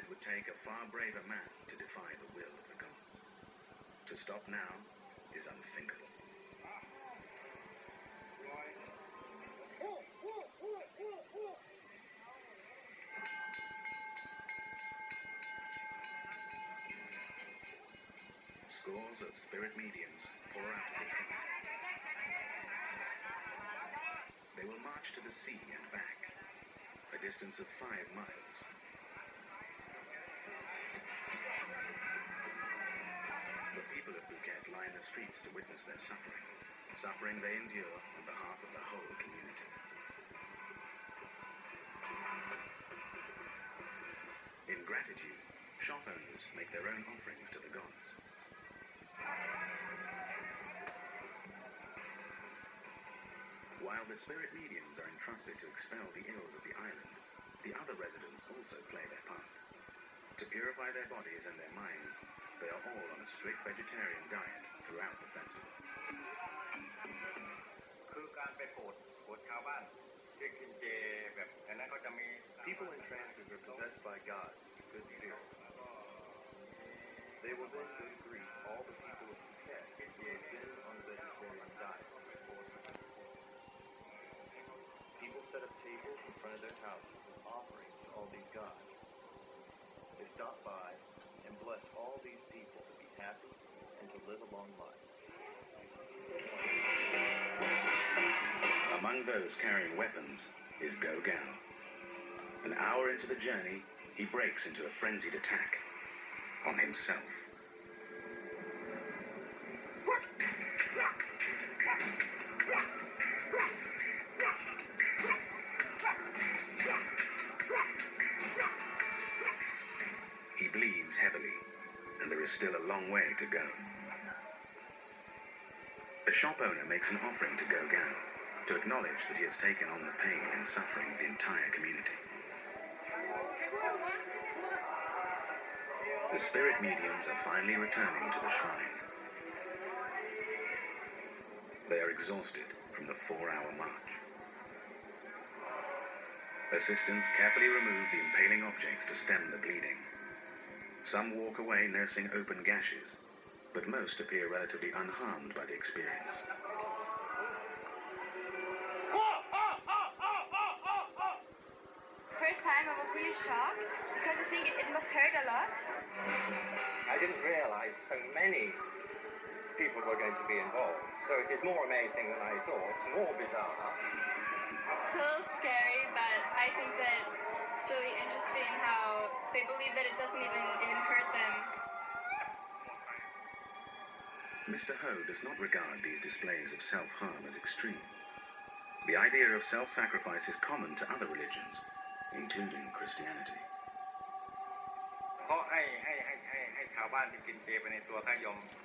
would take a far braver man to defy the will of the gods. To stop now is unthinkable. Scores of spirit mediums pour out of the shrine. They will march to the sea and back, a distance of 5 miles. The people of Phuket line the streets to witness their suffering they endure on behalf of the whole community. In gratitude, shop owners make their own offerings to the gods. While the spirit mediums are entrusted to expel the ills of the island, the other residents also play their part. To purify their bodies and their minds, they are all on a strict vegetarian diet throughout the festival. People in trances are possessed by gods, good spirits. They will then go to greet all the people of Phuket who have been on the vegetarian diet. People set up tables in front of their houses with offerings to all these gods. They stop by and bless all these people to be happy and to live a long life. Among those carrying weapons is Go Gao. An hour into the journey, he breaks into a frenzied attack on himself. He bleeds heavily, and there is still a long way to go. A shop owner makes an offering to Go Gao to acknowledge that he has taken on the pain and suffering of the entire community. The spirit mediums are finally returning to the shrine. They are exhausted from the 4-hour march. Assistants carefully remove the impaling objects to stem the bleeding. Some walk away nursing open gashes, but most appear relatively unharmed by the experience. First time I was really shocked because I think it must hurt a lot. I didn't realize so many people were going to be involved. So it is more amazing than I thought, more bizarre. It's a little scary, but I think that it's really interesting how they believe that it doesn't even hurt them. Mr. Ho does not regard these displays of self-harm as extreme. The idea of self-sacrifice is common to other religions, including Christianity.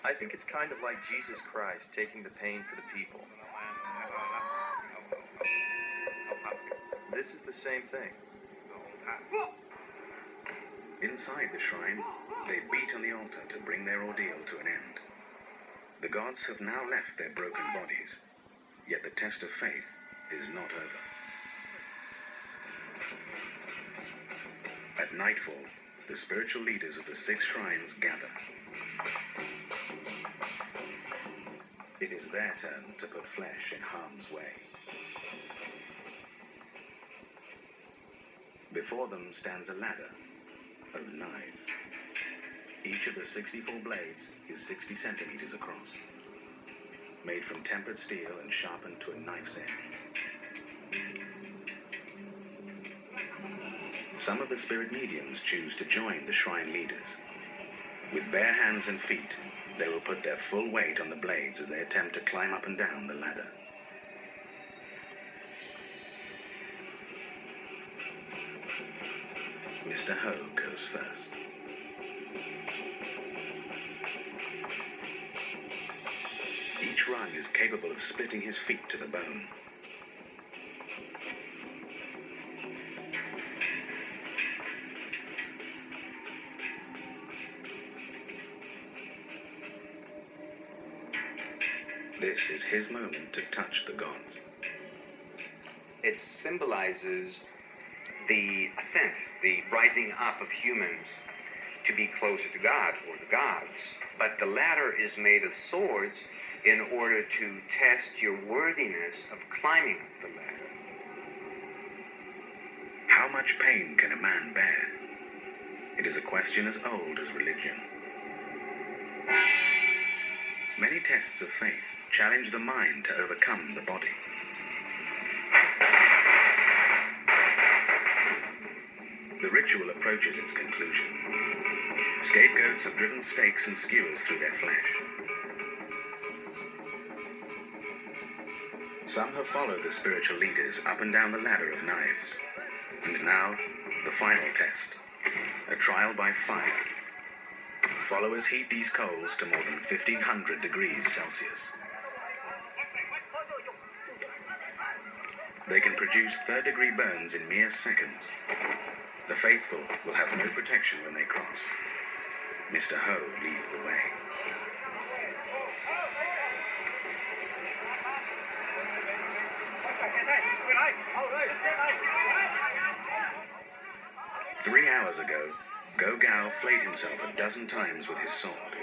I think it's kind of like Jesus Christ taking the pain for the people. This is the same thing. Inside the shrine, they beat on the altar to bring their ordeal to an end. The gods have now left their broken bodies, yet the test of faith is not over. At nightfall, the spiritual leaders of the 6 shrines gather. It is their turn to put flesh in harm's way. Before them stands a ladder of knives. Each of the 64 blades is 60 centimeters across, made from tempered steel and sharpened to a knife's edge. Some of the spirit mediums choose to join the shrine leaders. With bare hands and feet, they will put their full weight on the blades as they attempt to climb up and down the ladder. Mr. Ho goes first. Each rung is capable of splitting his feet to the bone. This is his moment to touch the gods. It symbolizes the ascent, the rising up of humans to be closer to God or the gods. But the ladder is made of swords in order to test your worthiness of climbing up the ladder. How much pain can a man bear? It is a question as old as religion. Many tests of faith challenge the mind to overcome the body. The ritual approaches its conclusion. Scapegoats have driven stakes and skewers through their flesh. Some have followed the spiritual leaders up and down the ladder of knives. And now, the final test. A trial by fire. Followers heat these coals to more than 1,500 degrees Celsius. They can produce third-degree burns in mere seconds. The faithful will have no protection when they cross. Mr. Ho leads the way. "3 hours ago, Go Gao flayed himself a dozen times with his sword.